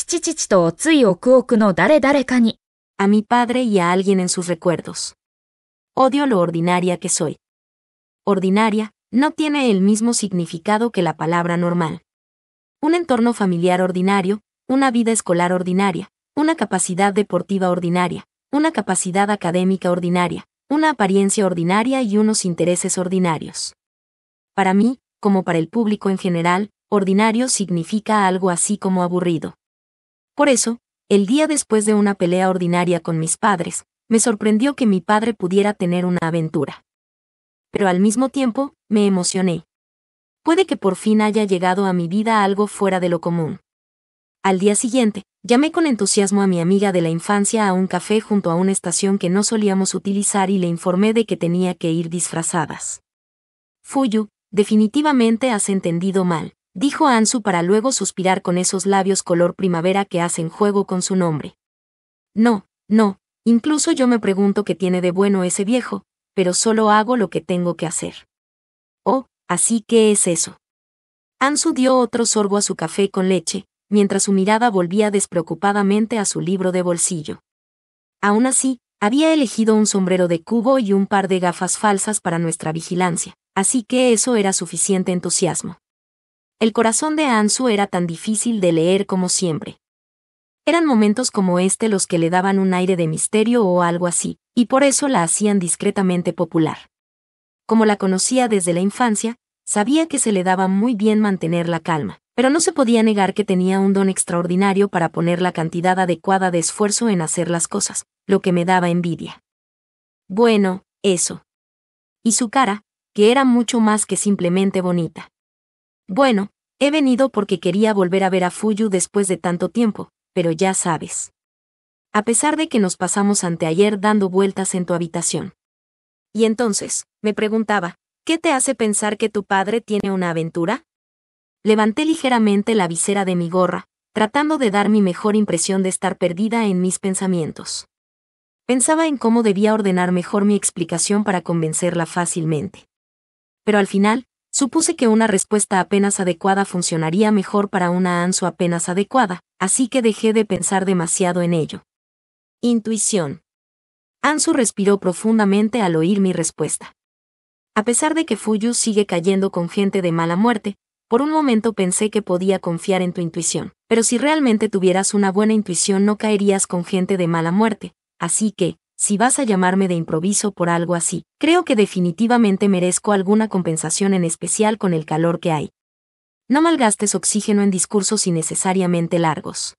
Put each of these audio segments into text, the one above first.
父とつい億億の誰々かに。A mi padre y a alguien en sus recuerdos. Odio lo ordinaria que soy. Ordinaria no tiene el mismo significado que la palabra normal. Un entorno familiar ordinario, una vida escolar ordinaria, una capacidad deportiva ordinaria, una capacidad académica ordinaria, una apariencia ordinaria y unos intereses ordinarios. Para mí, como para el público en general, ordinario significa algo así como aburrido. Por eso, el día después de una pelea ordinaria con mis padres, me sorprendió que mi padre pudiera tener una aventura. Pero al mismo tiempo, me emocioné. Puede que por fin haya llegado a mi vida algo fuera de lo común. Al día siguiente, llamé con entusiasmo a mi amiga de la infancia a un café junto a una estación que no solíamos utilizar y le informé de que tenía que ir disfrazadas. Fuyu, definitivamente has entendido mal, dijo Ansu para luego suspirar con esos labios color primavera que hacen juego con su nombre. No, incluso yo me pregunto qué tiene de bueno ese viejo, pero solo hago lo que tengo que hacer. Oh, así que es eso. Ansu dio otro sorbo a su café con leche, mientras su mirada volvía despreocupadamente a su libro de bolsillo. Aún así, había elegido un sombrero de cubo y un par de gafas falsas para nuestra vigilancia, así que eso era suficiente entusiasmo. El corazón de Ansu era tan difícil de leer como siempre. Eran momentos como este los que le daban un aire de misterio o algo así, y por eso la hacían discretamente popular. Como la conocía desde la infancia, sabía que se le daba muy bien mantener la calma, pero no se podía negar que tenía un don extraordinario para poner la cantidad adecuada de esfuerzo en hacer las cosas, lo que me daba envidia. Bueno, eso. Y su cara, que era mucho más que simplemente bonita. Bueno, he venido porque quería volver a ver a Fuyu después de tanto tiempo, pero ya sabes. A pesar de que nos pasamos anteayer dando vueltas en tu habitación. Y entonces, me preguntaba, ¿qué te hace pensar que tu padre tiene una aventura? Levanté ligeramente la visera de mi gorra, tratando de dar mi mejor impresión de estar perdida en mis pensamientos. Pensaba en cómo debía ordenar mejor mi explicación para convencerla fácilmente. Pero al final, supuse que una respuesta apenas adecuada funcionaría mejor para una Ansu apenas adecuada, así que dejé de pensar demasiado en ello. Intuición. Ansu respiró profundamente al oír mi respuesta. A pesar de que Fuyu sigue cayendo con gente de mala muerte, por un momento pensé que podía confiar en tu intuición, pero si realmente tuvieras una buena intuición no caerías con gente de mala muerte, así que, si vas a llamarme de improviso por algo así, creo que definitivamente merezco alguna compensación en especial con el calor que hay. No malgastes oxígeno en discursos innecesariamente largos.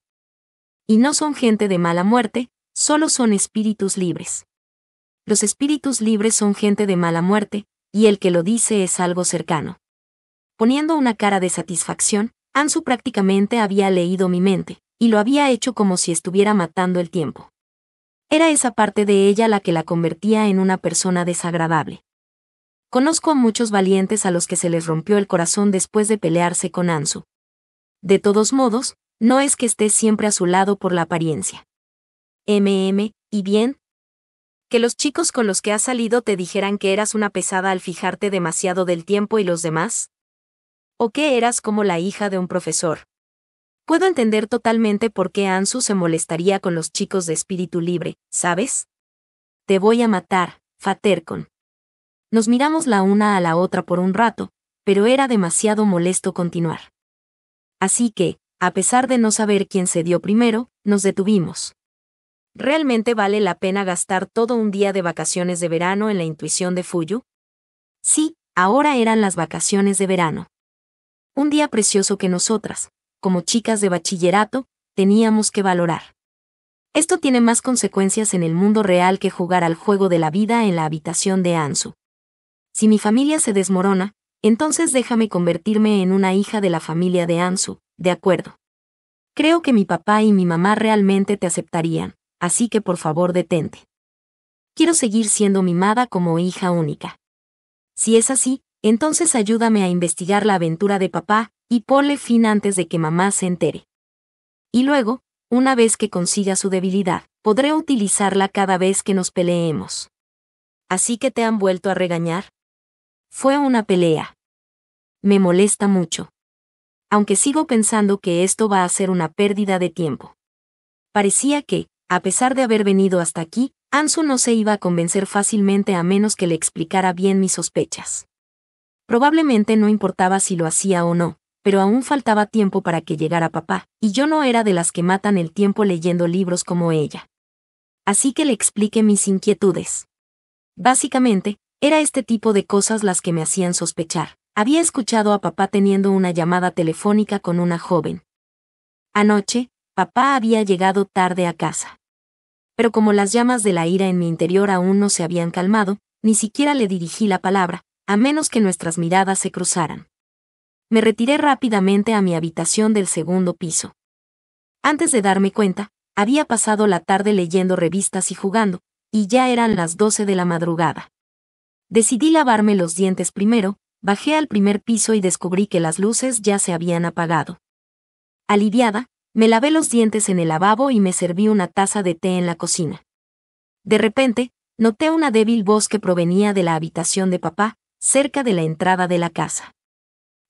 Y no son gente de mala muerte, solo son espíritus libres. Los espíritus libres son gente de mala muerte, y el que lo dice es algo cercano. Poniendo una cara de satisfacción, Ansu prácticamente había leído mi mente, y lo había hecho como si estuviera matando el tiempo. Era esa parte de ella la que la convertía en una persona desagradable. Conozco a muchos valientes a los que se les rompió el corazón después de pelearse con Ansu. De todos modos, no es que esté siempre a su lado por la apariencia. ¿Y bien? Que los chicos con los que has salido te dijeran que eras una pesada al fijarte demasiado del tiempo y los demás. ¿O que eras como la hija de un profesor? Puedo entender totalmente por qué Ansu se molestaría con los chicos de espíritu libre, ¿sabes? Te voy a matar, Fatercon. Nos miramos la una a la otra por un rato, pero era demasiado molesto continuar. Así que, a pesar de no saber quién se dio primero, nos detuvimos. ¿Realmente vale la pena gastar todo un día de vacaciones de verano en la intuición de Fuyu? Sí, ahora eran las vacaciones de verano. Un día precioso que nosotras, como chicas de bachillerato, teníamos que valorar. Esto tiene más consecuencias en el mundo real que jugar al juego de la vida en la habitación de Ansu. Si mi familia se desmorona, entonces déjame convertirme en una hija de la familia de Ansu, ¿de acuerdo? Creo que mi papá y mi mamá realmente te aceptarían, así que por favor detente. Quiero seguir siendo mimada como hija única. Si es así, entonces ayúdame a investigar la aventura de papá, y ponle fin antes de que mamá se entere. Y luego, una vez que consiga su debilidad, podré utilizarla cada vez que nos peleemos. ¿Así que te han vuelto a regañar? Fue una pelea. Me molesta mucho. aunque sigo pensando que esto va a ser una pérdida de tiempo. Parecía que, a pesar de haber venido hasta aquí, Ansu no se iba a convencer fácilmente a menos que le explicara bien mis sospechas. Probablemente no importaba si lo hacía o no, pero aún faltaba tiempo para que llegara papá, y yo no era de las que matan el tiempo leyendo libros como ella. Así que le expliqué mis inquietudes. Básicamente, era este tipo de cosas las que me hacían sospechar. Había escuchado a papá teniendo una llamada telefónica con una joven. Anoche, papá había llegado tarde a casa. Pero como las llamas de la ira en mi interior aún no se habían calmado, ni siquiera le dirigí la palabra, a menos que nuestras miradas se cruzaran. Me retiré rápidamente a mi habitación del segundo piso. Antes de darme cuenta, había pasado la tarde leyendo revistas y jugando, y ya eran las 12 de la madrugada. Decidí lavarme los dientes primero, bajé al primer piso y descubrí que las luces ya se habían apagado. Aliviada, me lavé los dientes en el lavabo y me serví una taza de té en la cocina. De repente, noté una débil voz que provenía de la habitación de papá, cerca de la entrada de la casa.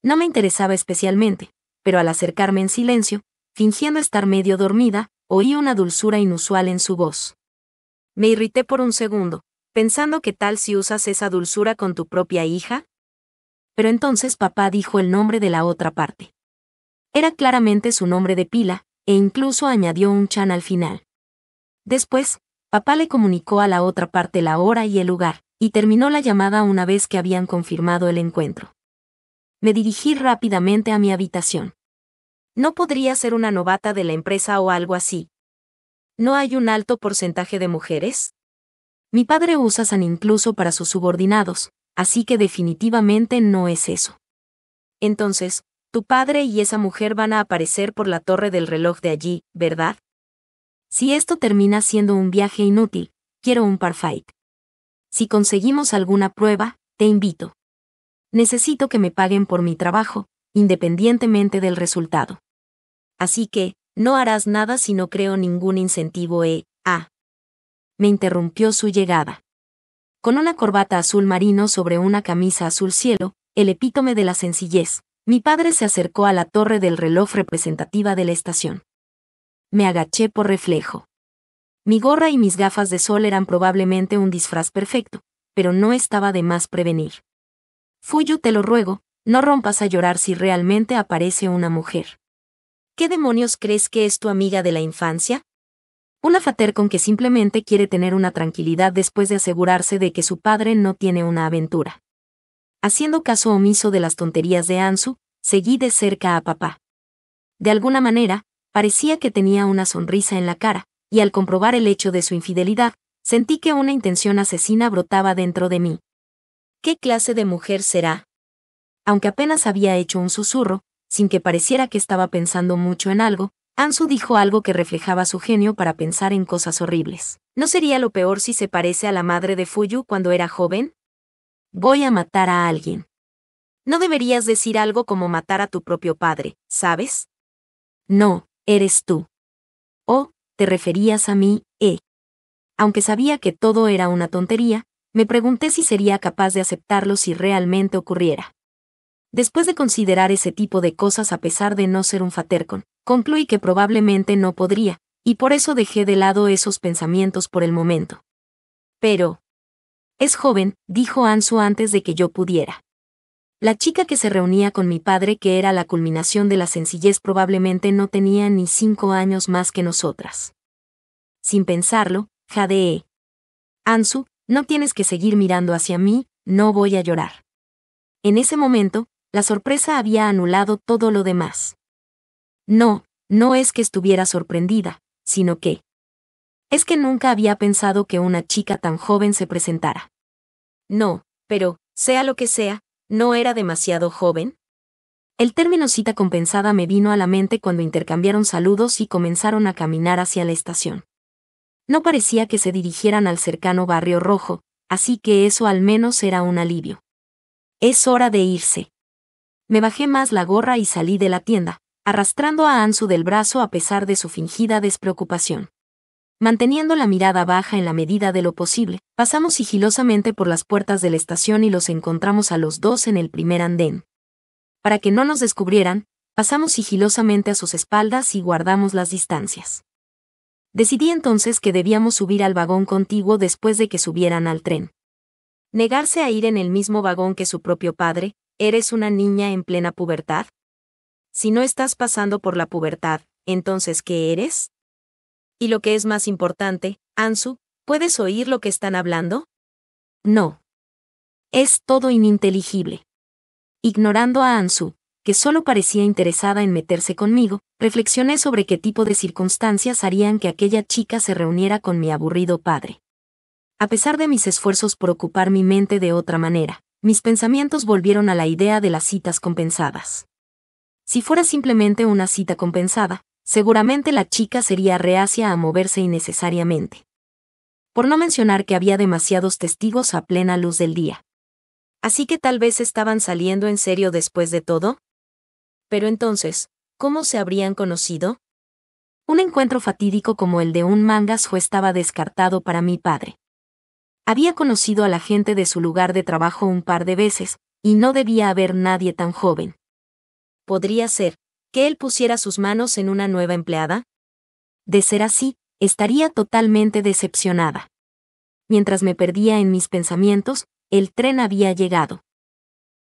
No me interesaba especialmente, pero al acercarme en silencio, fingiendo estar medio dormida, oí una dulzura inusual en su voz. Me irrité por un segundo, pensando ¿qué tal si usas esa dulzura con tu propia hija? Pero entonces papá dijo el nombre de la otra parte. Era claramente su nombre de pila, e incluso añadió un chan al final. Después, papá le comunicó a la otra parte la hora y el lugar, y terminó la llamada una vez que habían confirmado el encuentro. Me dirigí rápidamente a mi habitación. ¿No podría ser una novata de la empresa o algo así? ¿No hay un alto porcentaje de mujeres? Mi padre usa San incluso para sus subordinados, así que definitivamente no es eso. Entonces, tu padre y esa mujer van a aparecer por la torre del reloj de allí, ¿verdad? Si esto termina siendo un viaje inútil, quiero un parfait. Si conseguimos alguna prueba, te invito. Necesito que me paguen por mi trabajo, independientemente del resultado. Así que, no harás nada si no creo ningún incentivo Me interrumpió su llegada. Con una corbata azul marino sobre una camisa azul cielo, el epítome de la sencillez, mi padre se acercó a la torre del reloj representativa de la estación. Me agaché por reflejo. Mi gorra y mis gafas de sol eran probablemente un disfraz perfecto, pero no estaba de más prevenir. Fuyu, te lo ruego, no rompas a llorar si realmente aparece una mujer. ¿Qué demonios crees que es tu amiga de la infancia? Una Fatercon que simplemente quiere tener una tranquilidad después de asegurarse de que su padre no tiene una aventura. Haciendo caso omiso de las tonterías de Ansu, seguí de cerca a papá. De alguna manera, parecía que tenía una sonrisa en la cara, y al comprobar el hecho de su infidelidad, sentí que una intención asesina brotaba dentro de mí. ¿Qué clase de mujer será? Aunque apenas había hecho un susurro, sin que pareciera que estaba pensando mucho en algo, Ansu dijo algo que reflejaba su genio para pensar en cosas horribles. ¿No sería lo peor si se parece a la madre de Fuyu cuando era joven? Voy a matar a alguien. No deberías decir algo como matar a tu propio padre, ¿sabes? No, eres tú. Oh, te referías a mí, Aunque sabía que todo era una tontería, me pregunté si sería capaz de aceptarlo si realmente ocurriera. Después de considerar ese tipo de cosas a pesar de no ser un Fatercon, concluí que probablemente no podría, y por eso dejé de lado esos pensamientos por el momento. Pero... es joven, dijo Ansu antes de que yo pudiera. La chica que se reunía con mi padre, que era la culminación de la sencillez, probablemente no tenía ni 5 años más que nosotras. Sin pensarlo, jadeé. Ansu, no tienes que seguir mirando hacia mí, no voy a llorar. En ese momento, la sorpresa había anulado todo lo demás. No, no es que estuviera sorprendida, sino que... es que nunca había pensado que una chica tan joven se presentara. No, pero, sea lo que sea, ¿no era demasiado joven? El término cita compensada me vino a la mente cuando intercambiaron saludos y comenzaron a caminar hacia la estación. No parecía que se dirigieran al cercano Barrio Rojo, así que eso al menos era un alivio. Es hora de irse. Me bajé más la gorra y salí de la tienda, arrastrando a Ansu del brazo a pesar de su fingida despreocupación. Manteniendo la mirada baja en la medida de lo posible, pasamos sigilosamente por las puertas de la estación y los encontramos a los dos en el primer andén. Para que no nos descubrieran, Pasamos sigilosamente a sus espaldas y guardamos las distancias. Decidí entonces que debíamos subir al vagón contiguo después de que subieran al tren. Negarse a ir en el mismo vagón que su propio padre. ¿Eres una niña en plena pubertad? Si no estás pasando por la pubertad, ¿entonces qué eres? Y lo que es más importante, Ansu, ¿puedes oír lo que están hablando? No. Es todo ininteligible. Ignorando a Ansu, que solo parecía interesada en meterse conmigo, reflexioné sobre qué tipo de circunstancias harían que aquella chica se reuniera con mi aburrido padre. A pesar de mis esfuerzos por ocupar mi mente de otra manera, mis pensamientos volvieron a la idea de las citas compensadas. Si fuera simplemente una cita compensada, seguramente la chica sería reacia a moverse innecesariamente. Por no mencionar que había demasiados testigos a plena luz del día. Así que tal vez estaban saliendo en serio después de todo. Pero entonces, ¿cómo se habrían conocido? Un encuentro fatídico como el de un mangazo estaba descartado para mi padre. Había conocido a la gente de su lugar de trabajo un par de veces, y no debía haber nadie tan joven. ¿Podría ser que él pusiera sus manos en una nueva empleada? De ser así, estaría totalmente decepcionada. Mientras me perdía en mis pensamientos, el tren había llegado.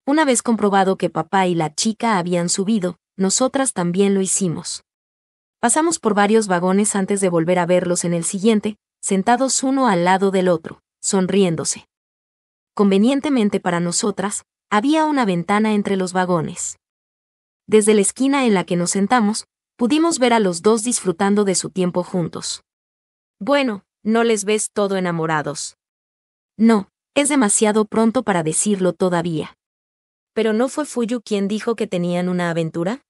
Una vez comprobado que papá y la chica habían subido, nosotras también lo hicimos. Pasamos por varios vagones antes de volver a verlos en el siguiente, sentados uno al lado del otro, sonriéndose. Convenientemente para nosotras, había una ventana entre los vagones. Desde la esquina en la que nos sentamos, pudimos ver a los dos disfrutando de su tiempo juntos. Bueno, ¿no les ves todo enamorados? No, es demasiado pronto para decirlo todavía. ¿Pero no fue Fuyu quien dijo que tenían una aventura?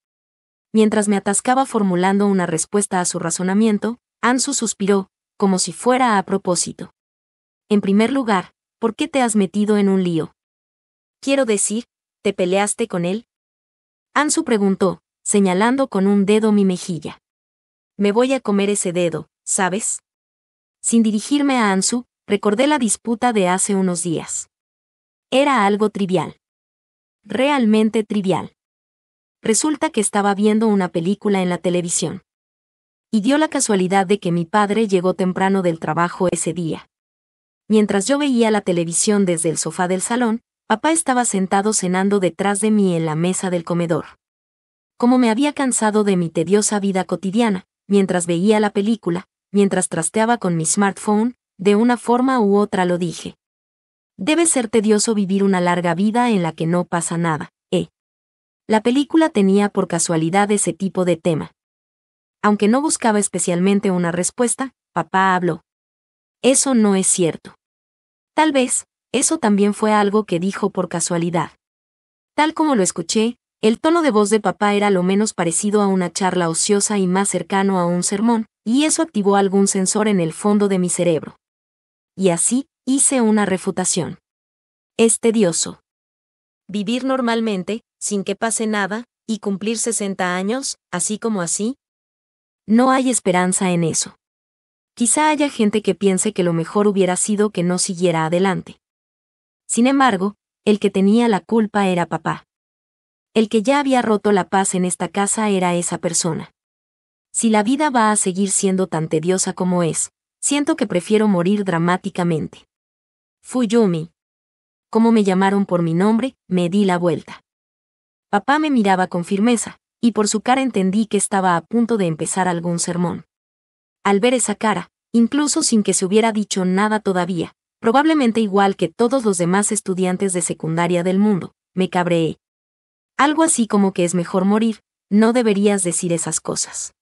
Mientras me atascaba formulando una respuesta a su razonamiento, Ansu suspiró, como si fuera a propósito. En primer lugar, ¿por qué te has metido en un lío? Quiero decir, ¿te peleaste con él? Ansu preguntó, señalando con un dedo mi mejilla. Me voy a comer ese dedo, ¿sabes? Sin dirigirme a Ansu, recordé la disputa de hace unos días. Era algo trivial. Realmente trivial. Resulta que estaba viendo una película en la televisión. Y dio la casualidad de que mi padre llegó temprano del trabajo ese día. Mientras yo veía la televisión desde el sofá del salón, papá estaba sentado cenando detrás de mí en la mesa del comedor. Como me había cansado de mi tediosa vida cotidiana, mientras veía la película, mientras trasteaba con mi smartphone, de una forma u otra lo dije. Debe ser tedioso vivir una larga vida en la que no pasa nada, ¿eh? La película tenía por casualidad ese tipo de tema. Aunque no buscaba especialmente una respuesta, papá habló. Eso no es cierto. Tal vez, eso también fue algo que dijo por casualidad. Tal como lo escuché, el tono de voz de papá era lo menos parecido a una charla ociosa y más cercano a un sermón, y eso activó algún sensor en el fondo de mi cerebro. Y así, hice una refutación. Es tedioso. Vivir normalmente, sin que pase nada, y cumplir 60 años, así como así. No hay esperanza en eso. Quizá haya gente que piense que lo mejor hubiera sido que no siguiera adelante. Sin embargo, el que tenía la culpa era papá. El que ya había roto la paz en esta casa era esa persona. Si la vida va a seguir siendo tan tediosa como es, siento que prefiero morir dramáticamente. Fuyumi. Como me llamaron por mi nombre, me di la vuelta. Papá me miraba con firmeza, y por su cara entendí que estaba a punto de empezar algún sermón. Al ver esa cara, incluso sin que se hubiera dicho nada todavía, probablemente igual que todos los demás estudiantes de secundaria del mundo, me cabreé. Algo así como que es mejor morir, no deberías decir esas cosas.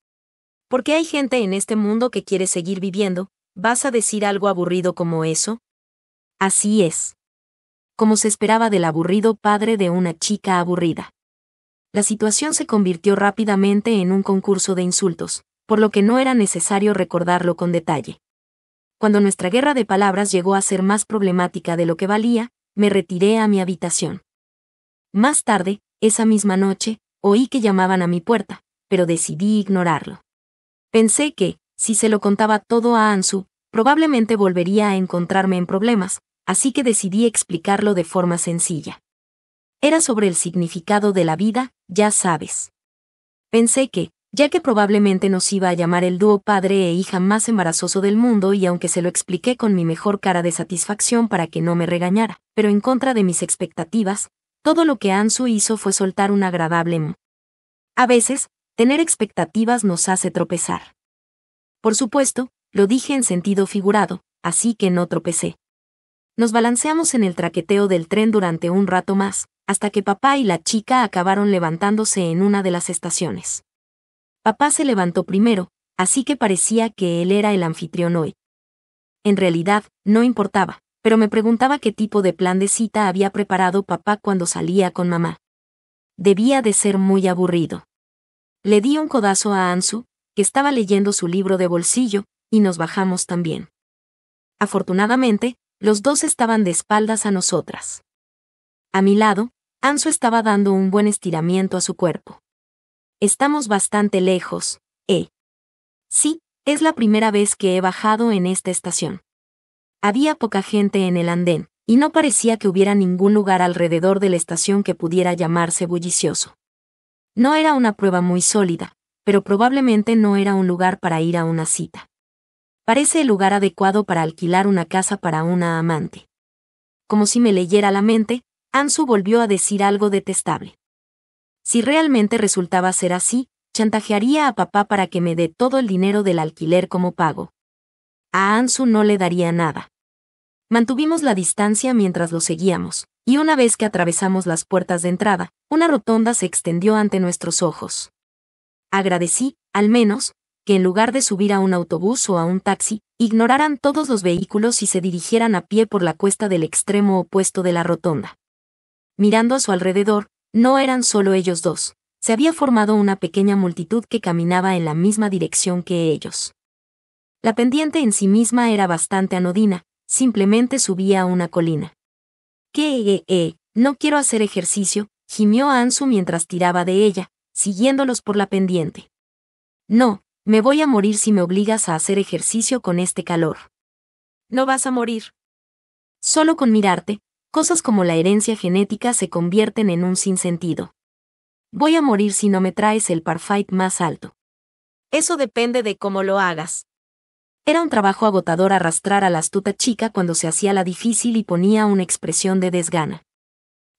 Porque hay gente en este mundo que quiere seguir viviendo, ¿vas a decir algo aburrido como eso? Así es. Como se esperaba del aburrido padre de una chica aburrida. La situación se convirtió rápidamente en un concurso de insultos, por lo que no era necesario recordarlo con detalle. Cuando nuestra guerra de palabras llegó a ser más problemática de lo que valía, me retiré a mi habitación. Más tarde, esa misma noche, oí que llamaban a mi puerta, pero decidí ignorarlo. Pensé que, si se lo contaba todo a Ansu, probablemente volvería a encontrarme en problemas, así que decidí explicarlo de forma sencilla. Era sobre el significado de la vida, ya sabes. Pensé que, ya que probablemente nos iba a llamar el dúo padre e hija más embarazoso del mundo, y aunque se lo expliqué con mi mejor cara de satisfacción para que no me regañara, pero en contra de mis expectativas, todo lo que Ansu hizo fue soltar un agradable "mm". A veces, tener expectativas nos hace tropezar. Por supuesto, lo dije en sentido figurado, así que no tropecé. Nos balanceamos en el traqueteo del tren durante un rato más, hasta que papá y la chica acabaron levantándose en una de las estaciones. Papá se levantó primero, así que parecía que él era el anfitrión hoy. En realidad, no importaba, pero me preguntaba qué tipo de plan de cita había preparado papá cuando salía con mamá. Debía de ser muy aburrido. Le di un codazo a Ansu, que estaba leyendo su libro de bolsillo, y nos bajamos también. Afortunadamente, los dos estaban de espaldas a nosotras. A mi lado, Ansu estaba dando un buen estiramiento a su cuerpo. Estamos bastante lejos, ¿eh? Sí, es la primera vez que he bajado en esta estación. Había poca gente en el andén, y no parecía que hubiera ningún lugar alrededor de la estación que pudiera llamarse bullicioso. No era una prueba muy sólida, pero probablemente no era un lugar para ir a una cita. Parece el lugar adecuado para alquilar una casa para una amante. Como si me leyera la mente, Ansu volvió a decir algo detestable. Si realmente resultaba ser así, chantajearía a papá para que me dé todo el dinero del alquiler como pago. A Ansu no le daría nada. Mantuvimos la distancia mientras lo seguíamos, y una vez que atravesamos las puertas de entrada, una rotonda se extendió ante nuestros ojos. Agradecí, al menos, que en lugar de subir a un autobús o a un taxi, ignoraran todos los vehículos y se dirigieran a pie por la cuesta del extremo opuesto de la rotonda. Mirando a su alrededor, no eran solo ellos dos, se había formado una pequeña multitud que caminaba en la misma dirección que ellos. La pendiente en sí misma era bastante anodina, simplemente subía a una colina. No quiero hacer ejercicio, gimió Ansu mientras tiraba de ella, siguiéndolos por la pendiente. No, me voy a morir si me obligas a hacer ejercicio con este calor. No vas a morir. Solo con mirarte, cosas como la herencia genética se convierten en un sinsentido. Voy a morir si no me traes el Parfait más alto. Eso depende de cómo lo hagas. Era un trabajo agotador arrastrar a la astuta chica cuando se hacía la difícil y ponía una expresión de desgana.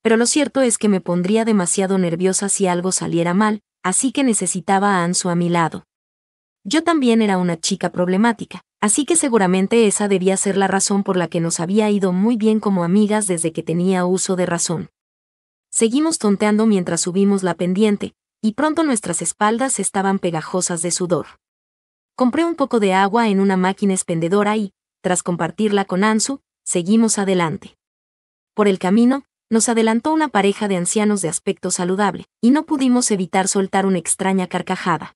Pero lo cierto es que me pondría demasiado nerviosa si algo saliera mal, así que necesitaba a Ansu a mi lado. Yo también era una chica problemática, así que seguramente esa debía ser la razón por la que nos había ido muy bien como amigas desde que tenía uso de razón. Seguimos tonteando mientras subimos la pendiente, y pronto nuestras espaldas estaban pegajosas de sudor. Compré un poco de agua en una máquina expendedora y, tras compartirla con Ansu, seguimos adelante. Por el camino, nos adelantó una pareja de ancianos de aspecto saludable, y no pudimos evitar soltar una extraña carcajada.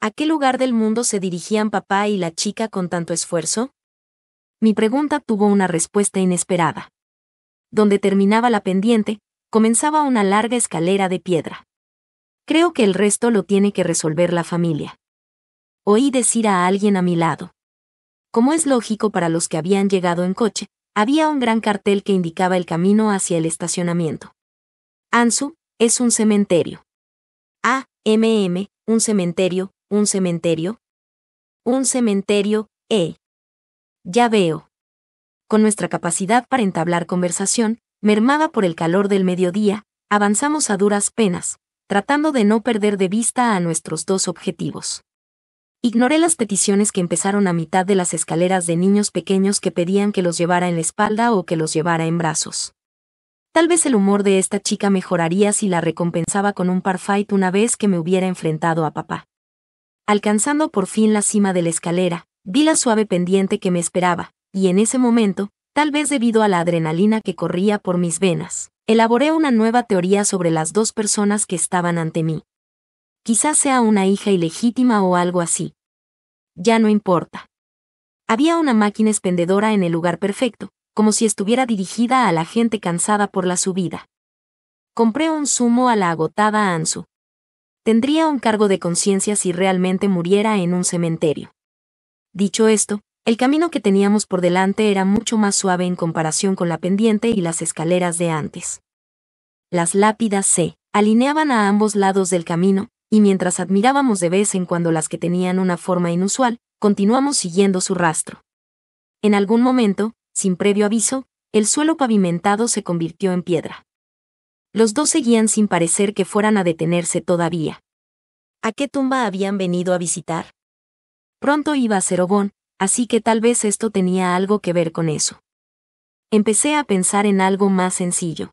¿A qué lugar del mundo se dirigían papá y la chica con tanto esfuerzo? Mi pregunta tuvo una respuesta inesperada. Donde terminaba la pendiente, comenzaba una larga escalera de piedra. Creo que el resto lo tiene que resolver la familia. Oí decir a alguien a mi lado. Como es lógico para los que habían llegado en coche, había un gran cartel que indicaba el camino hacia el estacionamiento. Ansu, es un cementerio. Un cementerio, un cementerio. Un cementerio, Ya veo. Con nuestra capacidad para entablar conversación, mermada por el calor del mediodía, avanzamos a duras penas, tratando de no perder de vista a nuestros dos objetivos. Ignoré las peticiones que empezaron a mitad de las escaleras de niños pequeños que pedían que los llevara en la espalda o que los llevara en brazos. Tal vez el humor de esta chica mejoraría si la recompensaba con un Parfait una vez que me hubiera enfrentado a papá. Alcanzando por fin la cima de la escalera, vi la suave pendiente que me esperaba, y en ese momento, tal vez debido a la adrenalina que corría por mis venas, elaboré una nueva teoría sobre las dos personas que estaban ante mí. Quizás sea una hija ilegítima o algo así. Ya no importa. Había una máquina expendedora en el lugar perfecto, como si estuviera dirigida a la gente cansada por la subida. Compré un zumo a la agotada Ansu. Tendría un cargo de conciencia si realmente muriera en un cementerio. Dicho esto, el camino que teníamos por delante era mucho más suave en comparación con la pendiente y las escaleras de antes. Las lápidas se alineaban a ambos lados del camino, y mientras admirábamos de vez en cuando las que tenían una forma inusual, continuamos siguiendo su rastro. En algún momento, sin previo aviso, el suelo pavimentado se convirtió en piedra. Los dos seguían sin parecer que fueran a detenerse todavía. ¿A qué tumba habían venido a visitar? Pronto iba a ser Obón, así que tal vez esto tenía algo que ver con eso. Empecé a pensar en algo más sencillo.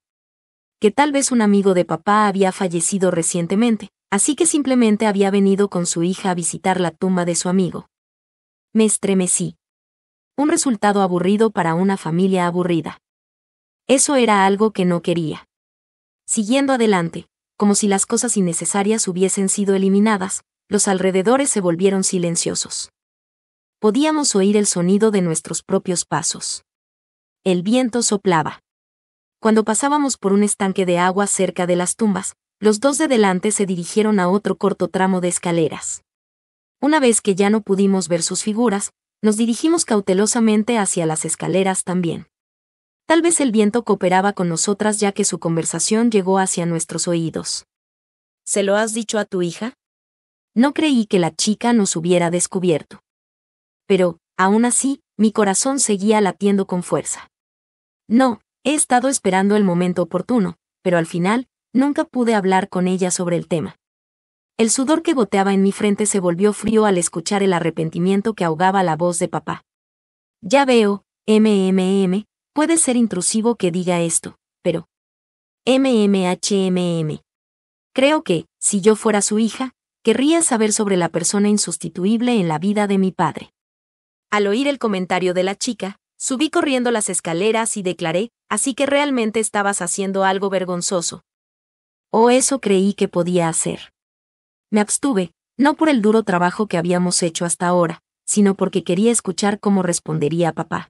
Que tal vez un amigo de papá había fallecido recientemente, así que simplemente había venido con su hija a visitar la tumba de su amigo. Me estremecí. Un resultado aburrido para una familia aburrida. Eso era algo que no quería. Siguiendo adelante, como si las cosas innecesarias hubiesen sido eliminadas, los alrededores se volvieron silenciosos. Podíamos oír el sonido de nuestros propios pasos. El viento soplaba. Cuando pasábamos por un estanque de agua cerca de las tumbas, los dos de delante se dirigieron a otro corto tramo de escaleras. Una vez que ya no pudimos ver sus figuras, nos dirigimos cautelosamente hacia las escaleras también. Tal vez el viento cooperaba con nosotras ya que su conversación llegó hacia nuestros oídos. ¿Se lo has dicho a tu hija? No creí que la chica nos hubiera descubierto. Pero, aún así, mi corazón seguía latiendo con fuerza. No, he estado esperando el momento oportuno, pero al final, nunca pude hablar con ella sobre el tema. El sudor que goteaba en mi frente se volvió frío al escuchar el arrepentimiento que ahogaba la voz de papá. Ya veo, puede ser intrusivo que diga esto, pero... Creo que, si yo fuera su hija, querría saber sobre la persona insustituible en la vida de mi padre. Al oír el comentario de la chica, subí corriendo las escaleras y declaré, así que realmente estabas haciendo algo vergonzoso. O eso creí que podía hacer. Me abstuve, no por el duro trabajo que habíamos hecho hasta ahora, sino porque quería escuchar cómo respondería papá.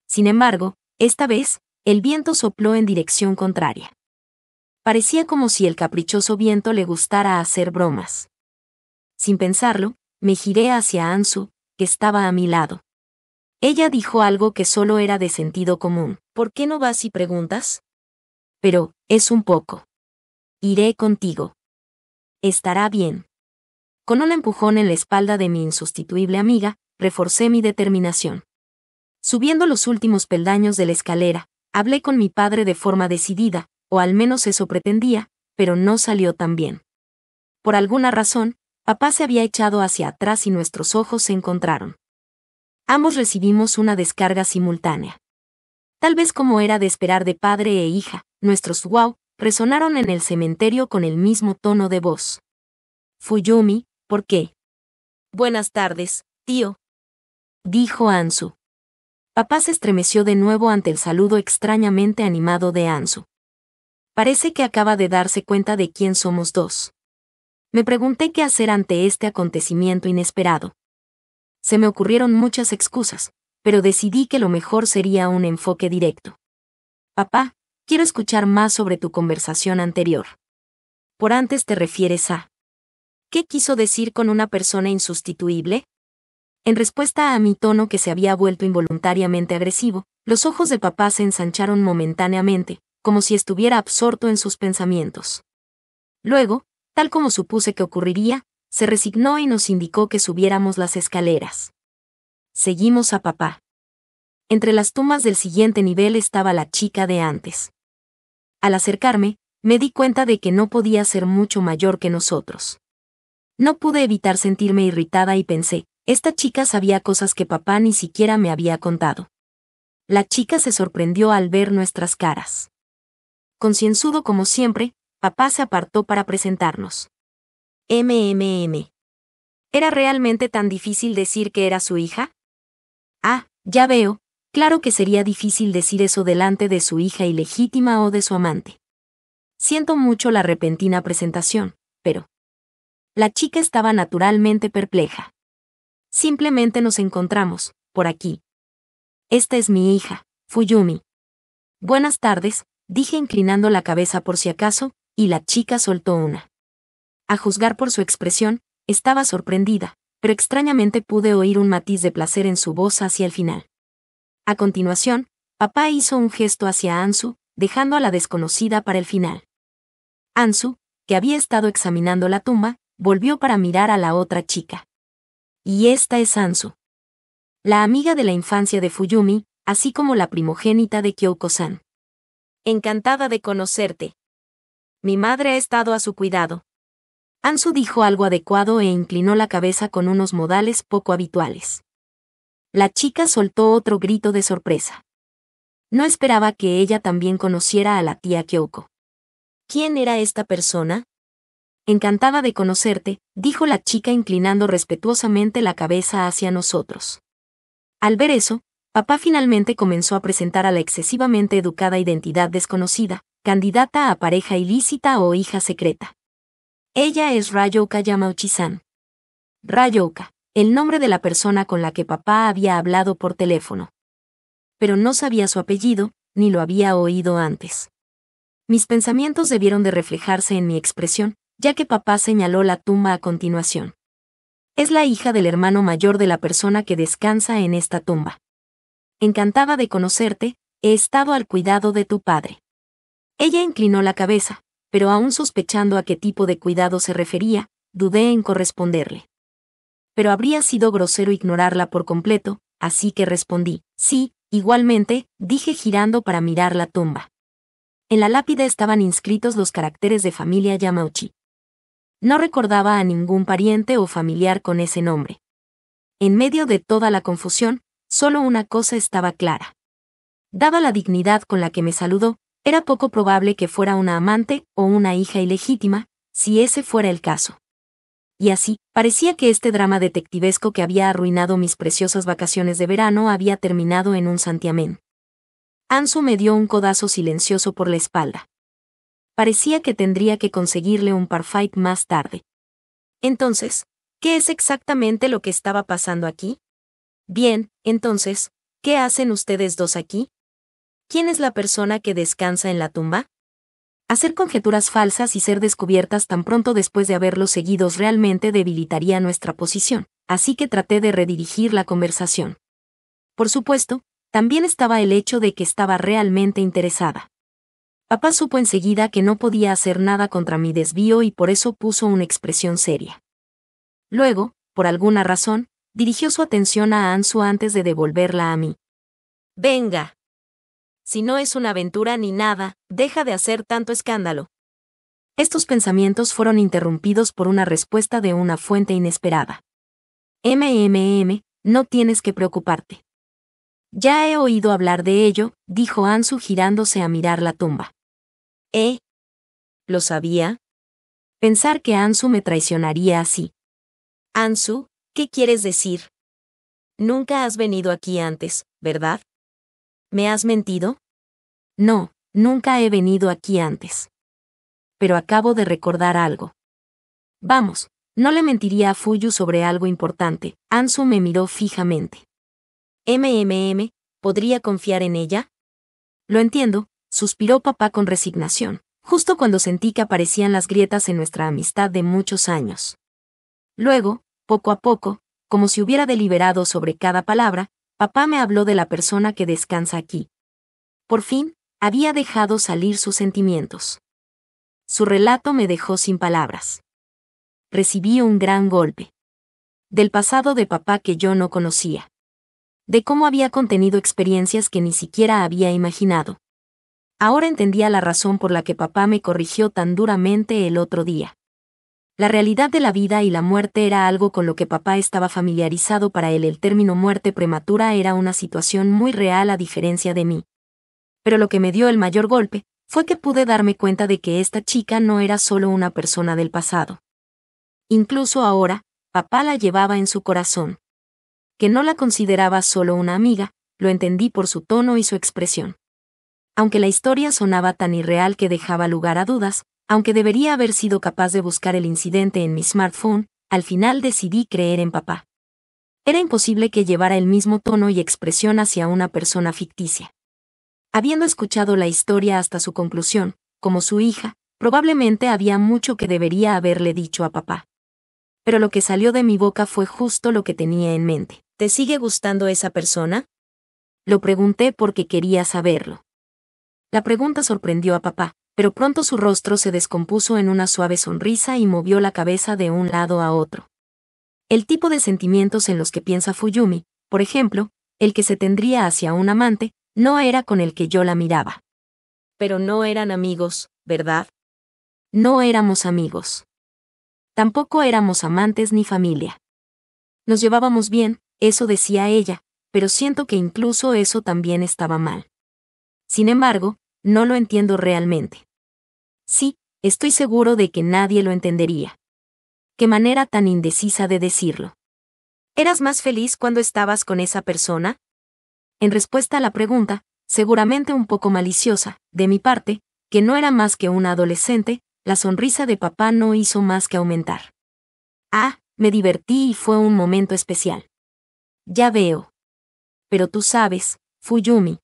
Sin embargo, esta vez, el viento sopló en dirección contraria. Parecía como si el caprichoso viento le gustara hacer bromas. Sin pensarlo, me giré hacia Ansu, que estaba a mi lado. Ella dijo algo que solo era de sentido común. ¿Por qué no vas y preguntas? Pero, es un poco. Iré contigo. Estará bien. Con un empujón en la espalda de mi insustituible amiga, reforcé mi determinación. Subiendo los últimos peldaños de la escalera, hablé con mi padre de forma decidida, o al menos eso pretendía, pero no salió tan bien. Por alguna razón, papá se había echado hacia atrás y nuestros ojos se encontraron. Ambos recibimos una descarga simultánea. Tal vez como era de esperar de padre e hija, nuestros wow resonaron en el cementerio con el mismo tono de voz. Fuyumi, ¿por qué? Buenas tardes, tío, dijo Ansu. Papá se estremeció de nuevo ante el saludo extrañamente animado de Ansu. Parece que acaba de darse cuenta de quién somos dos. Me pregunté qué hacer ante este acontecimiento inesperado. Se me ocurrieron muchas excusas, pero decidí que lo mejor sería un enfoque directo. Papá, quiero escuchar más sobre tu conversación anterior. Por antes te refieres a... ¿Qué quiso decir con una persona insustituible? En respuesta a mi tono que se había vuelto involuntariamente agresivo, los ojos de papá se ensancharon momentáneamente, como si estuviera absorto en sus pensamientos. Luego, tal como supuse que ocurriría, se resignó y nos indicó que subiéramos las escaleras. Seguimos a papá. Entre las tumbas del siguiente nivel estaba la chica de antes. Al acercarme, me di cuenta de que no podía ser mucho mayor que nosotros. No pude evitar sentirme irritada y pensé, esta chica sabía cosas que papá ni siquiera me había contado. La chica se sorprendió al ver nuestras caras. Concienzudo como siempre, papá se apartó para presentarnos. ¿Era realmente tan difícil decir que era su hija? Ah, ya veo, claro que sería difícil decir eso delante de su hija ilegítima o de su amante. Siento mucho la repentina presentación, pero... La chica estaba naturalmente perpleja. Simplemente nos encontramos, por aquí. Esta es mi hija, Fuyumi. Buenas tardes, dije inclinando la cabeza por si acaso, y la chica soltó una. A juzgar por su expresión, estaba sorprendida, pero extrañamente pude oír un matiz de placer en su voz hacia el final. A continuación, papá hizo un gesto hacia Ansu, dejando a la desconocida para el final. Ansu, que había estado examinando la tumba, volvió para mirar a la otra chica. Y esta es Ansu, la amiga de la infancia de Fuyumi, así como la primogénita de Kyoko-san. Encantada de conocerte. Mi madre ha estado a su cuidado. Ansu dijo algo adecuado e inclinó la cabeza con unos modales poco habituales. La chica soltó otro grito de sorpresa. No esperaba que ella también conociera a la tía Kyoko. ¿Quién era esta persona? Encantada de conocerte, dijo la chica inclinando respetuosamente la cabeza hacia nosotros. Al ver eso, papá finalmente comenzó a presentar a la excesivamente educada identidad desconocida, candidata a pareja ilícita o hija secreta. Ella es Ryoka Yamauchi-san. Ryoka, el nombre de la persona con la que papá había hablado por teléfono. Pero no sabía su apellido, ni lo había oído antes. Mis pensamientos debieron de reflejarse en mi expresión, ya que papá señaló la tumba a continuación. Es la hija del hermano mayor de la persona que descansa en esta tumba. Encantada de conocerte, he estado al cuidado de tu padre. Ella inclinó la cabeza, pero aún sospechando a qué tipo de cuidado se refería, dudé en corresponderle. Pero habría sido grosero ignorarla por completo, así que respondí, sí, igualmente, dije girando para mirar la tumba. En la lápida estaban inscritos los caracteres de familia Yamauchi. No recordaba a ningún pariente o familiar con ese nombre. En medio de toda la confusión, solo una cosa estaba clara. Dada la dignidad con la que me saludó, era poco probable que fuera una amante o una hija ilegítima, si ese fuera el caso. Y así, parecía que este drama detectivesco que había arruinado mis preciosas vacaciones de verano había terminado en un santiamén. Ansu me dio un codazo silencioso por la espalda. Parecía que tendría que conseguirle un parfait más tarde. Entonces, ¿qué es exactamente lo que estaba pasando aquí? Bien, entonces, ¿qué hacen ustedes dos aquí? ¿Quién es la persona que descansa en la tumba? Hacer conjeturas falsas y ser descubiertas tan pronto después de haberlos seguidos realmente debilitaría nuestra posición, así que traté de redirigir la conversación. Por supuesto, también estaba el hecho de que estaba realmente interesada. Papá supo enseguida que no podía hacer nada contra mi desvío y por eso puso una expresión seria. Luego, por alguna razón, dirigió su atención a Ansu antes de devolverla a mí. Venga. Si no es una aventura ni nada, deja de hacer tanto escándalo. Estos pensamientos fueron interrumpidos por una respuesta de una fuente inesperada. No tienes que preocuparte. Ya he oído hablar de ello, dijo Ansu girándose a mirar la tumba. ¿Lo sabía? Pensar que Ansu me traicionaría así. Ansu, ¿qué quieres decir? Nunca has venido aquí antes, ¿verdad? ¿Me has mentido? No, nunca he venido aquí antes. Pero acabo de recordar algo. Vamos, no le mentiría a Fuyu sobre algo importante. Ansu me miró fijamente. ¿Podría confiar en ella? Lo entiendo, suspiró papá con resignación, justo cuando sentí que aparecían las grietas en nuestra amistad de muchos años. Luego, poco a poco, como si hubiera deliberado sobre cada palabra, papá me habló de la persona que descansa aquí. Por fin, había dejado salir sus sentimientos. Su relato me dejó sin palabras. Recibí un gran golpe. Del pasado de papá que yo no conocía. De cómo había contenido experiencias que ni siquiera había imaginado. Ahora entendía la razón por la que papá me corrigió tan duramente el otro día. La realidad de la vida y la muerte era algo con lo que papá estaba familiarizado. Para él el término muerte prematura era una situación muy real a diferencia de mí. Pero lo que me dio el mayor golpe fue que pude darme cuenta de que esta chica no era solo una persona del pasado. Incluso ahora, papá la llevaba en su corazón. Que no la consideraba solo una amiga, lo entendí por su tono y su expresión. Aunque la historia sonaba tan irreal que dejaba lugar a dudas, aunque debería haber sido capaz de buscar el incidente en mi smartphone, al final decidí creer en papá. Era imposible que llevara el mismo tono y expresión hacia una persona ficticia. Habiendo escuchado la historia hasta su conclusión, como su hija, probablemente había mucho que debería haberle dicho a papá. Pero lo que salió de mi boca fue justo lo que tenía en mente. ¿Te sigue gustando esa persona? Lo pregunté porque quería saberlo. La pregunta sorprendió a papá, pero pronto su rostro se descompuso en una suave sonrisa y movió la cabeza de un lado a otro. El tipo de sentimientos en los que piensa Fuyumi, por ejemplo, el que se tendría hacia un amante, no era con el que yo la miraba. Pero no eran amigos, ¿verdad? No éramos amigos. Tampoco éramos amantes ni familia. Nos llevábamos bien, eso decía ella, pero siento que incluso eso también estaba mal. Sin embargo, no lo entiendo realmente. Sí, estoy seguro de que nadie lo entendería. Qué manera tan indecisa de decirlo. ¿Eras más feliz cuando estabas con esa persona? En respuesta a la pregunta, seguramente un poco maliciosa, de mi parte, que no era más que una adolescente, la sonrisa de papá no hizo más que aumentar. Ah, me divertí y fue un momento especial. Ya veo. Pero tú sabes, Fuyumi.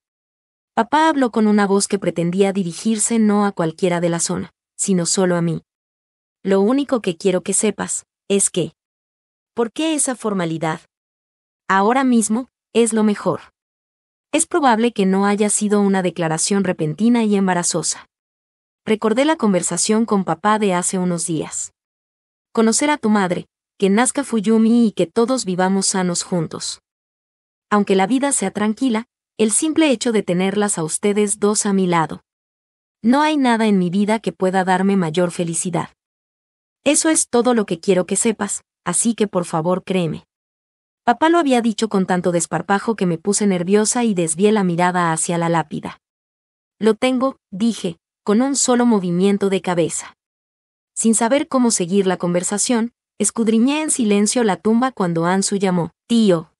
Papá habló con una voz que pretendía dirigirse no a cualquiera de la zona, sino solo a mí. Lo único que quiero que sepas, es que... ¿Por qué esa formalidad? Ahora mismo, es lo mejor. Es probable que no haya sido una declaración repentina y embarazosa. Recordé la conversación con papá de hace unos días. Conocer a tu madre, que nazca Fuyumi y que todos vivamos sanos juntos. Aunque la vida sea tranquila, el simple hecho de tenerlas a ustedes dos a mi lado. No hay nada en mi vida que pueda darme mayor felicidad. Eso es todo lo que quiero que sepas, así que por favor créeme. Papá lo había dicho con tanto desparpajo que me puse nerviosa y desvié la mirada hacia la lápida. Lo tengo, dije, con un solo movimiento de cabeza. Sin saber cómo seguir la conversación, escudriñé en silencio la tumba cuando Ansu llamó, tío.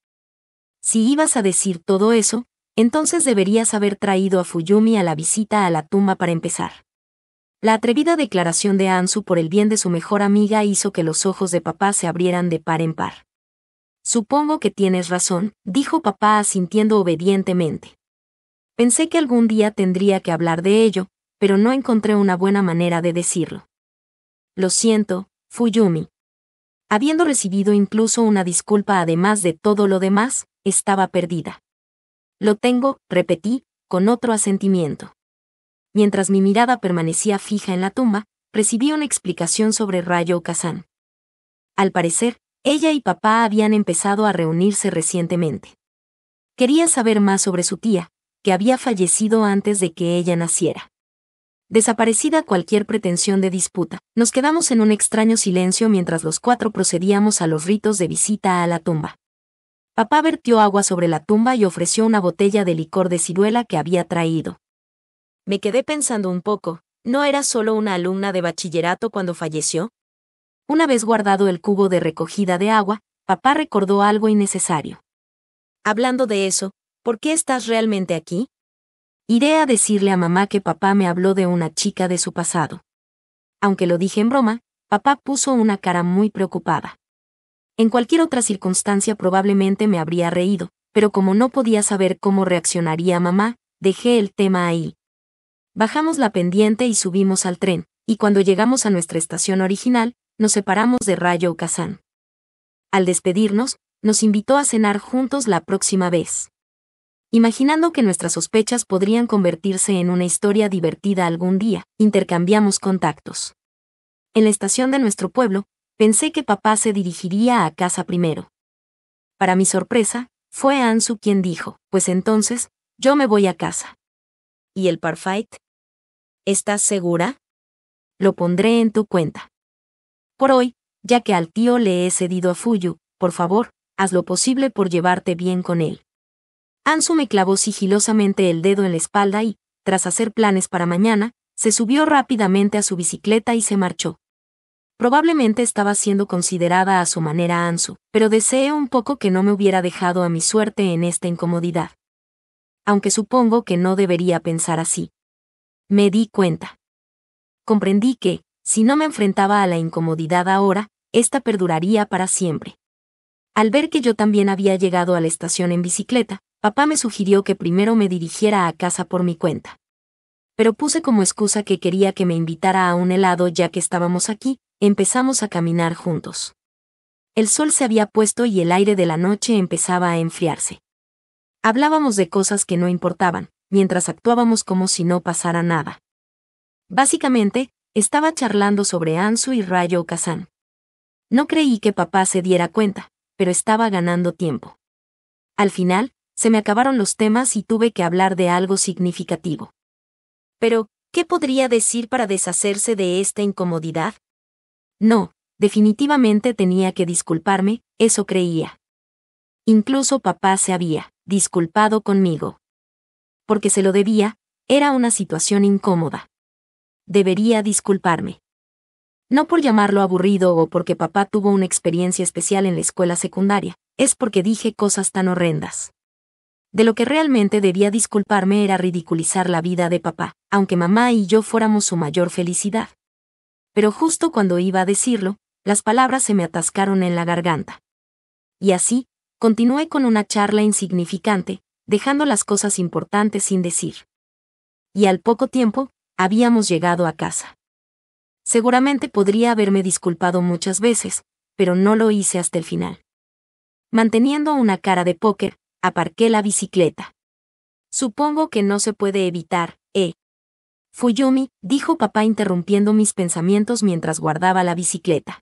Si ibas a decir todo eso, entonces deberías haber traído a Fuyumi a la visita a la tumba para empezar. La atrevida declaración de Ansu por el bien de su mejor amiga hizo que los ojos de papá se abrieran de par en par. Supongo que tienes razón, dijo papá asintiendo obedientemente. Pensé que algún día tendría que hablar de ello, pero no encontré una buena manera de decirlo. Lo siento, Fuyumi. Habiendo recibido incluso una disculpa además de todo lo demás, estaba perdida. Lo tengo, repetí, con otro asentimiento. Mientras mi mirada permanecía fija en la tumba, recibí una explicación sobre Ryo-Kazan. Al parecer, ella y papá habían empezado a reunirse recientemente. Quería saber más sobre su tía, que había fallecido antes de que ella naciera. Desaparecida cualquier pretensión de disputa, nos quedamos en un extraño silencio mientras los cuatro procedíamos a los ritos de visita a la tumba. Papá vertió agua sobre la tumba y ofreció una botella de licor de ciruela que había traído. Me quedé pensando un poco, ¿no era solo una alumna de bachillerato cuando falleció? Una vez guardado el cubo de recogida de agua, papá recordó algo innecesario. Hablando de eso, ¿por qué estás realmente aquí? Iré a decirle a mamá que papá me habló de una chica de su pasado. Aunque lo dije en broma, papá puso una cara muy preocupada. En cualquier otra circunstancia probablemente me habría reído, pero como no podía saber cómo reaccionaría mamá, dejé el tema ahí. Bajamos la pendiente y subimos al tren, y cuando llegamos a nuestra estación original, nos separamos de Ryo-Kazan. Al despedirnos, nos invitó a cenar juntos la próxima vez. Imaginando que nuestras sospechas podrían convertirse en una historia divertida algún día, intercambiamos contactos. En la estación de nuestro pueblo, pensé que papá se dirigiría a casa primero. Para mi sorpresa, fue Ansu quien dijo, pues entonces, yo me voy a casa. ¿Y el parfait? ¿Estás segura? Lo pondré en tu cuenta. Por hoy, ya que al tío le he cedido a Fuyu, por favor, haz lo posible por llevarte bien con él. Ansu me clavó sigilosamente el dedo en la espalda y, tras hacer planes para mañana, se subió rápidamente a su bicicleta y se marchó. Probablemente estaba siendo considerada a su manera Ansu, pero deseé un poco que no me hubiera dejado a mi suerte en esta incomodidad. Aunque supongo que no debería pensar así. Me di cuenta. Comprendí que, si no me enfrentaba a la incomodidad ahora, esta perduraría para siempre. Al ver que yo también había llegado a la estación en bicicleta, papá me sugirió que primero me dirigiera a casa por mi cuenta. Pero puse como excusa que quería que me invitara a un helado ya que estábamos aquí. Empezamos a caminar juntos. El sol se había puesto y el aire de la noche empezaba a enfriarse. Hablábamos de cosas que no importaban, mientras actuábamos como si no pasara nada. Básicamente, estaba charlando sobre Ansu y Ryo Kazan. No creí que papá se diera cuenta, pero estaba ganando tiempo. Al final, se me acabaron los temas y tuve que hablar de algo significativo. Pero, ¿qué podría decir para deshacerse de esta incomodidad? No, definitivamente tenía que disculparme, eso creía. Incluso papá se había disculpado conmigo. Porque se lo debía, era una situación incómoda. Debería disculparme. No por llamarlo aburrido o porque papá tuvo una experiencia especial en la escuela secundaria, es porque dije cosas tan horrendas. De lo que realmente debía disculparme era ridiculizar la vida de papá, aunque mamá y yo fuéramos su mayor felicidad. Pero justo cuando iba a decirlo, las palabras se me atascaron en la garganta. Y así, continué con una charla insignificante, dejando las cosas importantes sin decir. Y al poco tiempo, habíamos llegado a casa. Seguramente podría haberme disculpado muchas veces, pero no lo hice hasta el final. Manteniendo una cara de póker, aparqué la bicicleta. Supongo que no se puede evitar, Fuyumi, dijo papá interrumpiendo mis pensamientos mientras guardaba la bicicleta.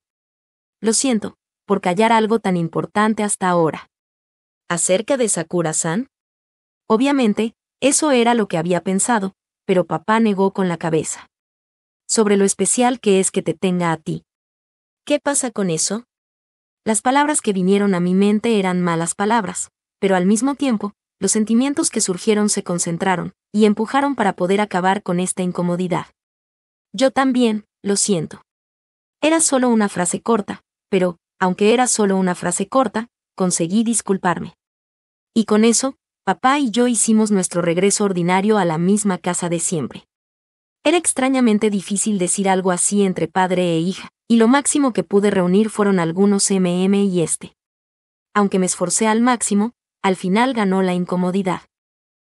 Lo siento, por callar algo tan importante hasta ahora. ¿Acerca de Sakura-san? Obviamente, eso era lo que había pensado, pero papá negó con la cabeza. Sobre lo especial que es que te tenga a ti. ¿Qué pasa con eso? Las palabras que vinieron a mi mente eran malas palabras, pero al mismo tiempo, los sentimientos que surgieron se concentraron, y empujaron para poder acabar con esta incomodidad. Yo también, lo siento. Era solo una frase corta, pero, aunque era solo una frase corta, conseguí disculparme. Y con eso, papá y yo hicimos nuestro regreso ordinario a la misma casa de siempre. Era extrañamente difícil decir algo así entre padre e hija, y lo máximo que pude reunir fueron algunos y Aunque me esforcé al máximo, al final ganó la incomodidad.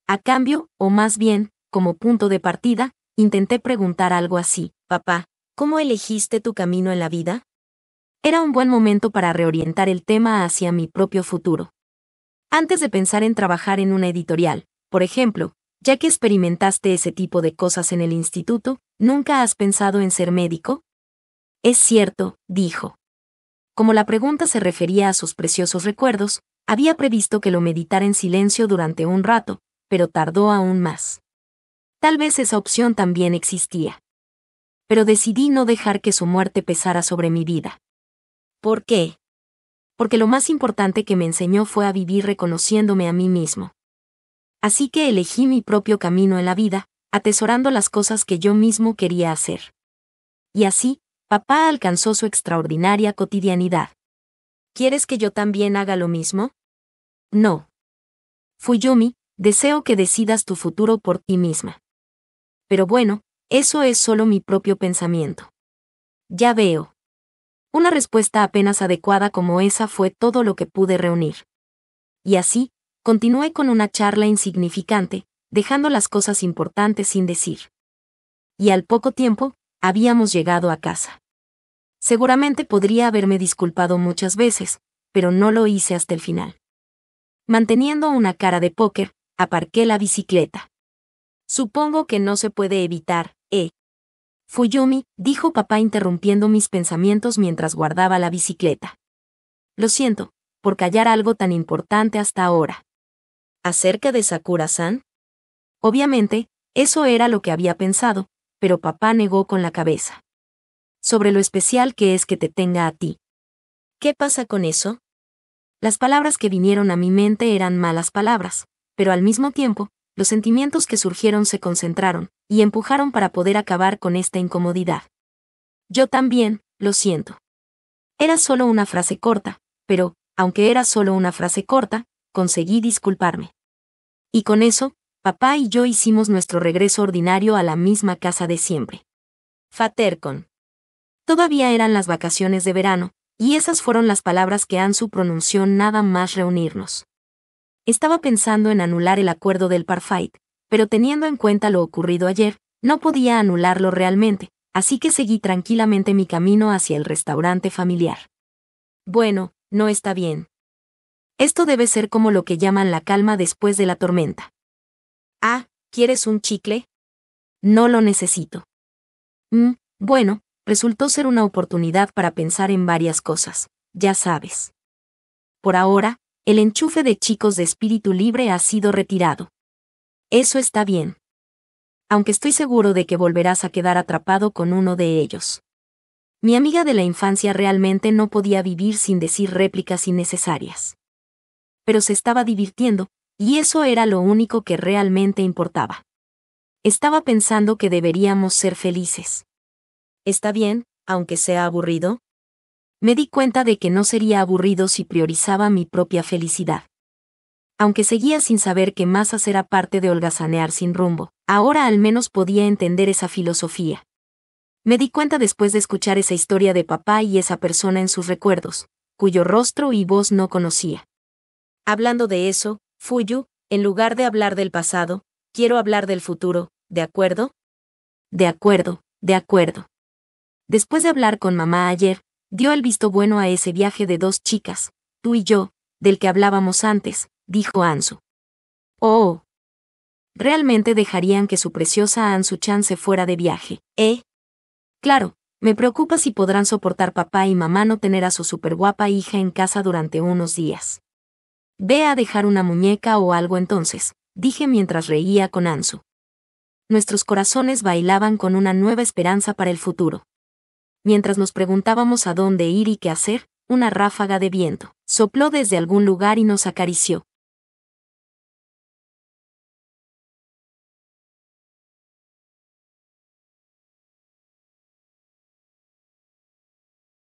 A cambio, o más bien, como punto de partida, intenté preguntar algo así: papá, ¿cómo elegiste tu camino en la vida? Era un buen momento para reorientar el tema hacia mi propio futuro. Antes de pensar en trabajar en una editorial, por ejemplo, ya que experimentaste ese tipo de cosas en el instituto, ¿nunca has pensado en ser médico? Es cierto, dijo. Como la pregunta se refería a sus preciosos recuerdos, había previsto que lo meditara en silencio durante un rato, pero tardó aún más. Tal vez esa opción también existía. Pero decidí no dejar que su muerte pesara sobre mi vida. ¿Por qué? Porque lo más importante que me enseñó fue a vivir reconociéndome a mí mismo. Así que elegí mi propio camino en la vida, atesorando las cosas que yo mismo quería hacer. Y así, papá alcanzó su extraordinaria cotidianidad. ¿Quieres que yo también haga lo mismo? No. Fuyumi, deseo que decidas tu futuro por ti misma. Pero bueno, eso es solo mi propio pensamiento. Ya veo. Una respuesta apenas adecuada como esa fue todo lo que pude reunir. Y así, continué con una charla insignificante, dejando las cosas importantes sin decir. Y al poco tiempo, habíamos llegado a casa. Seguramente podría haberme disculpado muchas veces, pero no lo hice hasta el final. Manteniendo una cara de póker, aparqué la bicicleta. Supongo que no se puede evitar, Fuyumi, dijo papá interrumpiendo mis pensamientos mientras guardaba la bicicleta. Lo siento, por callar algo tan importante hasta ahora. ¿Acerca de Sakura-san? Obviamente, eso era lo que había pensado, pero papá negó con la cabeza. Sobre lo especial que es que te tenga a ti. ¿Qué pasa con eso? Las palabras que vinieron a mi mente eran malas palabras, pero al mismo tiempo, los sentimientos que surgieron se concentraron, y empujaron para poder acabar con esta incomodidad. Yo también, lo siento. Era solo una frase corta, pero, aunque era solo una frase corta, conseguí disculparme. Y con eso, papá y yo hicimos nuestro regreso ordinario a la misma casa de siempre. Fatercon. Todavía eran las vacaciones de verano, y esas fueron las palabras que Ansu pronunció nada más reunirnos. Estaba pensando en anular el acuerdo del Parfight, pero teniendo en cuenta lo ocurrido ayer, no podía anularlo realmente, así que seguí tranquilamente mi camino hacia el restaurante familiar. Bueno, no está bien. Esto debe ser como lo que llaman la calma después de la tormenta. Ah, ¿quieres un chicle? No lo necesito. Bueno, resultó ser una oportunidad para pensar en varias cosas, ya sabes. Por ahora, el enchufe de chicos de espíritu libre ha sido retirado. Eso está bien. Aunque estoy seguro de que volverás a quedar atrapado con uno de ellos. Mi amiga de la infancia realmente no podía vivir sin decir réplicas innecesarias. Pero se estaba divirtiendo, y eso era lo único que realmente importaba. Estaba pensando que deberíamos ser felices. ¿Está bien, aunque sea aburrido? Me di cuenta de que no sería aburrido si priorizaba mi propia felicidad. Aunque seguía sin saber qué más hacer aparte de holgazanear sin rumbo, ahora al menos podía entender esa filosofía. Me di cuenta después de escuchar esa historia de papá y esa persona en sus recuerdos, cuyo rostro y voz no conocía. Hablando de eso, Fuyu, en lugar de hablar del pasado, quiero hablar del futuro, ¿de acuerdo? De acuerdo, de acuerdo. Después de hablar con mamá ayer, dio el visto bueno a ese viaje de 2 chicas, tú y yo, del que hablábamos antes, dijo Ansu. Oh. ¿Realmente dejarían que su preciosa Ansu-chan se fuera de viaje, Claro, me preocupa si podrán soportar papá y mamá no tener a su superguapa hija en casa durante unos días. Ve a dejar una muñeca o algo entonces, dije mientras reía con Ansu. Nuestros corazones bailaban con una nueva esperanza para el futuro. Mientras nos preguntábamos a dónde ir y qué hacer, una ráfaga de viento sopló desde algún lugar y nos acarició.